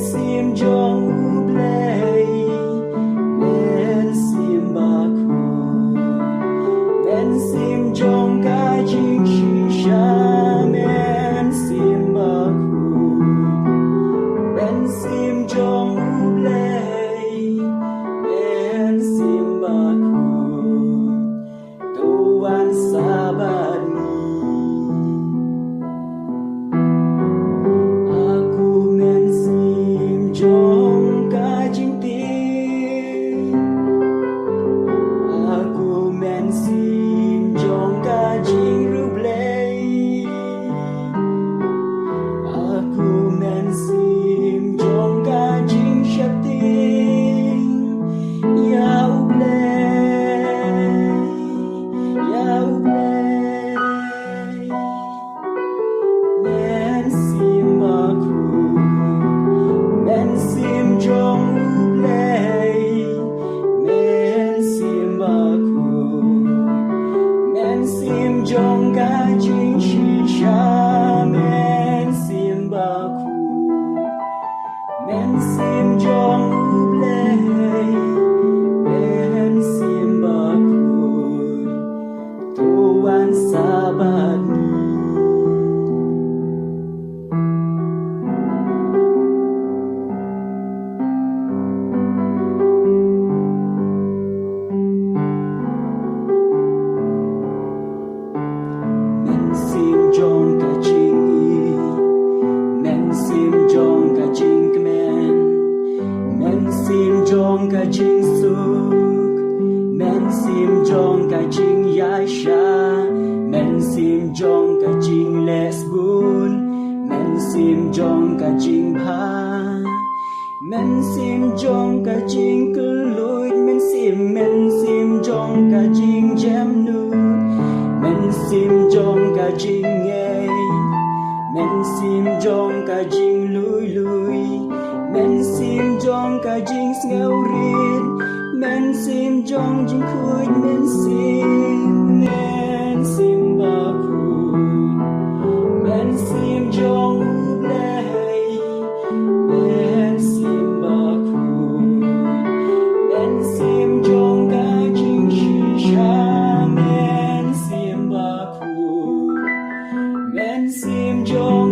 sim jong ublay men sim baku men sim jong ka jing shisha men sim baku men sim jong ublay men sim baku tuan sabar ni jong ka jing tin aku men sim jong ka jing rublay aku men sim jong ka jing shating ya ublay men sim aku men sim jong ublay men sim baku men sim jong ka jing shisha men sim baku men sim jong ublay men sim baku tuan sabar ni jong ka jing i men sim jong ka jing kmen men sim jong ka jing suk men sim jong ka jing yaisha men sim jong ka jing lesbun men sim jong ka jing pha men sim jong ka jing kluit men sim jong ka jing jamnu men sim jong ka jing men sim jong ka jing lui lui men sim jong ka jing ngau rin men sim jong jing khui men sim baku men sim jong ublay men sim baku men sim jong ka jing shisha men sim baku men sim jong